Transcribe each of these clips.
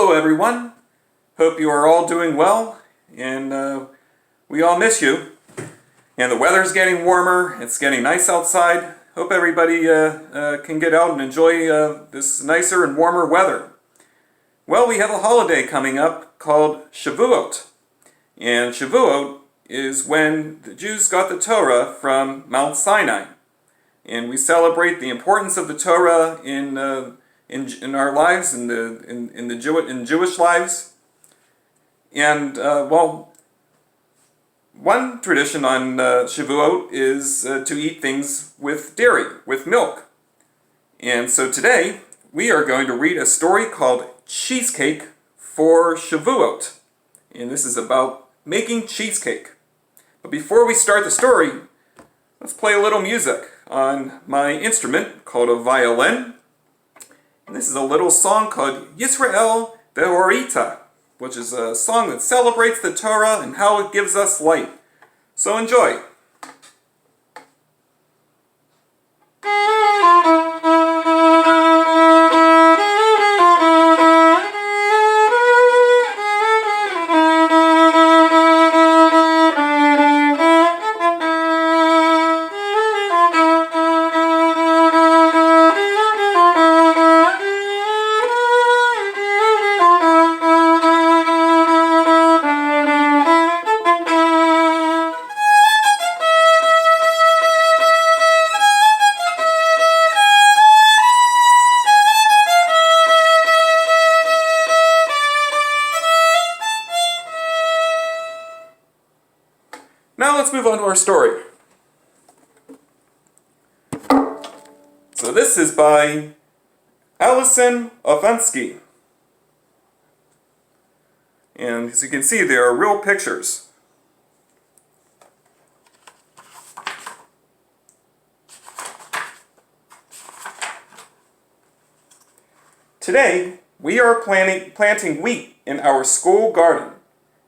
Hello everyone, hope you are all doing well, and we all miss you. And the weather's getting warmer, it's getting nice outside. Hope everybody can get out and enjoy this nicer and warmer weather. Well, we have a holiday coming up called Shavuot. And Shavuot is when the Jews got the Torah from Mount Sinai. And we celebrate the importance of the Torah in our lives, in Jewish lives. And well, one tradition on Shavuot is to eat things with dairy, with milk. And so today we are going to read a story called Cheesecake for Shavuot. And this is about making cheesecake. But before we start the story, let's play a little music on my instrument called a violin. And this is a little song called Yisrael Be'orita, which is a song that celebrates the Torah and how it gives us light. So enjoy! Now let's move on to our story. So this is by Alison Ofansky. And as you can see, there are real pictures. Today, we are planting wheat in our school garden.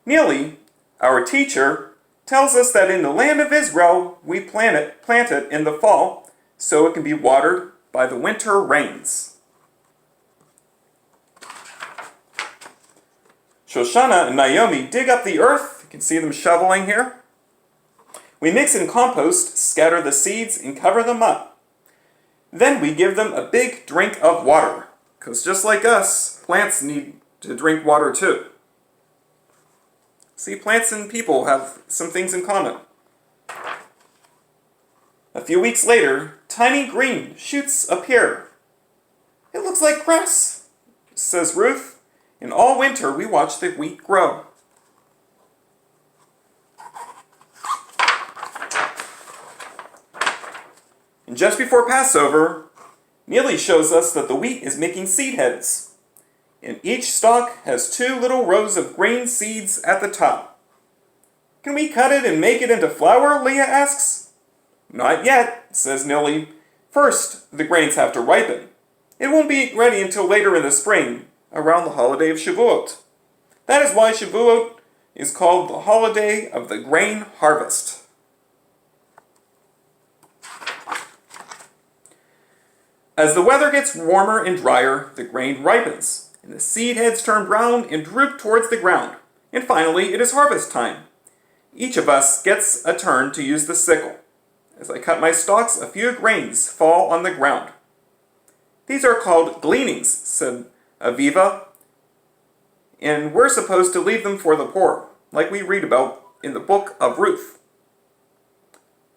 Neely, our teacher, tells us that in the land of Israel, we plant it in the fall so it can be watered by the winter rains. Shoshana and Naomi dig up the earth. You can see them shoveling here. We mix in compost, scatter the seeds, and cover them up. Then we give them a big drink of water, because just like us, plants need to drink water too. See, plants and people have some things in common. A few weeks later, tiny green shoots appear. It looks like grass, says Ruth. And all winter we watch the wheat grow. And just before Passover, Neely shows us that the wheat is making seed heads. And each stalk has 2 little rows of grain seeds at the top. Can we cut it and make it into flour? Leah asks. Not yet, says Neely. First, the grains have to ripen. It won't be ready until later in the spring, around the holiday of Shavuot. That is why Shavuot is called the holiday of the grain harvest. As the weather gets warmer and drier, the grain ripens, and the seed heads turn brown and droop towards the ground. And finally, it is harvest time. Each of us gets a turn to use the sickle. As I cut my stalks, a few grains fall on the ground. These are called gleanings, said Aviva, and we're supposed to leave them for the poor, like we read about in the book of Ruth.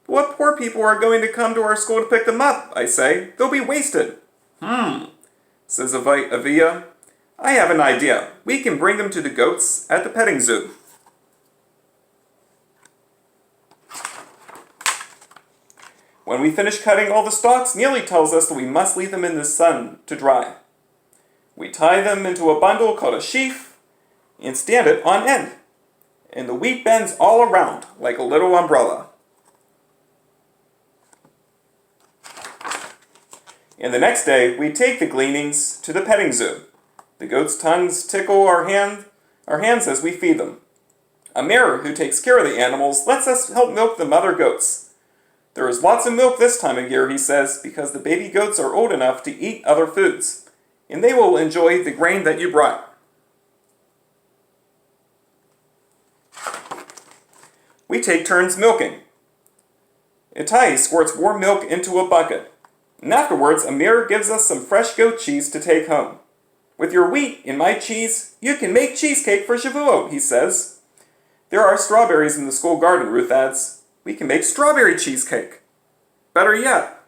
What poor people are going to come to our school to pick them up, I say? They'll be wasted. Says Avia. I have an idea. We can bring them to the goats at the petting zoo. When we finish cutting all the stalks, Neely tells us that we must leave them in the sun to dry. We tie them into a bundle called a sheaf and stand it on end. And the wheat bends all around like a little umbrella. And the next day, we take the gleanings to the petting zoo. The goats' tongues tickle our hands as we feed them. Amir, who takes care of the animals, lets us help milk the mother goats. There is lots of milk this time of year, he says, because the baby goats are old enough to eat other foods, and they will enjoy the grain that you brought. We take turns milking. Itai squirts warm milk into a bucket, and afterwards Amir gives us some fresh goat cheese to take home. With your wheat in my cheese, you can make cheesecake for Shavuot, he says. There are strawberries in the school garden, Ruth adds. We can make strawberry cheesecake. Better yet.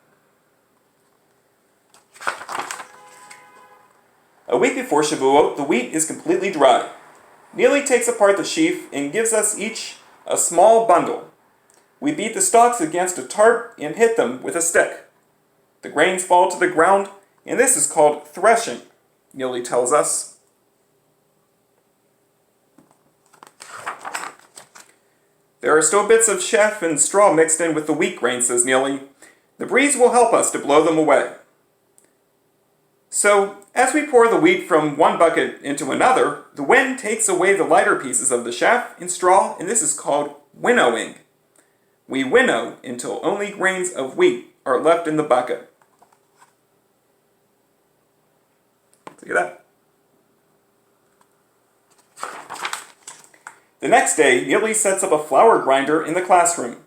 A week before Shavuot, the wheat is completely dry. Neely takes apart the sheaf and gives us each a small bundle. We beat the stalks against a tarp and hit them with a stick. The grains fall to the ground, and this is called threshing, Neely tells us. There are still bits of chaff and straw mixed in with the wheat grain, says Neely. The breeze will help us to blow them away. So, as we pour the wheat from one bucket into another, the wind takes away the lighter pieces of the chaff and straw, and this is called winnowing. We winnow until only grains of wheat are left in the bucket. See that? The next day, Neely sets up a flour grinder in the classroom.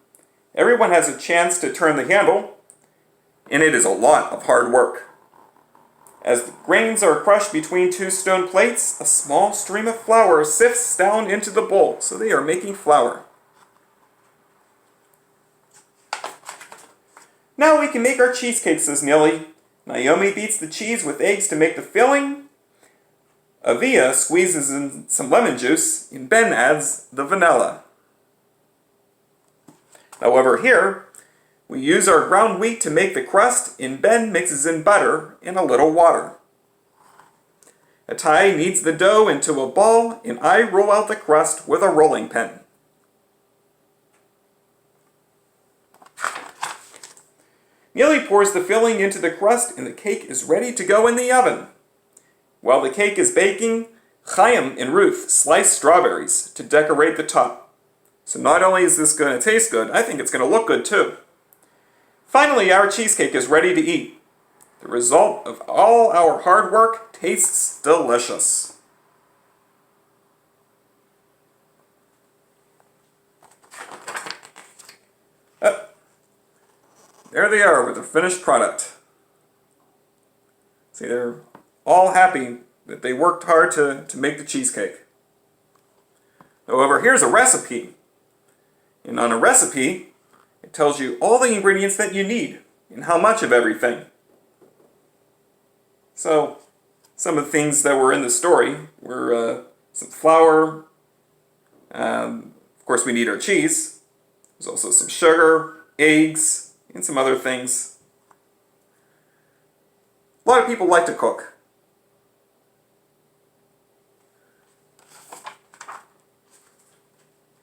Everyone has a chance to turn the handle, and it is a lot of hard work. As the grains are crushed between two stone plates, a small stream of flour sifts down into the bowl, so they are making flour. Now we can make our cheesecake, says Neely. Naomi beats the cheese with eggs to make the filling. Avia squeezes in some lemon juice, and Ben adds the vanilla. Now over here, we use our ground wheat to make the crust, and Ben mixes in butter and a little water. Itai kneads the dough into a ball, and I roll out the crust with a rolling pin. Neely pours the filling into the crust, and the cake is ready to go in the oven. While the cake is baking, Chaim and Ruth slice strawberries to decorate the top. So not only is this going to taste good, I think it's going to look good too. Finally, our cheesecake is ready to eat. The result of all our hard work tastes delicious. There they are with the finished product. See, they're all happy that they worked hard to make the cheesecake. However, here's a recipe. And on a recipe, it tells you all the ingredients that you need and how much of everything. So, some of the things that were in the story were some flour. Of course, we need our cheese. There's also some sugar, eggs, and some other things. A lot of people like to cook.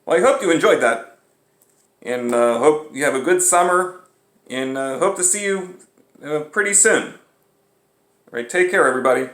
Well, I hope you enjoyed that. And hope you have a good summer. And hope to see you pretty soon. All right, take care, everybody.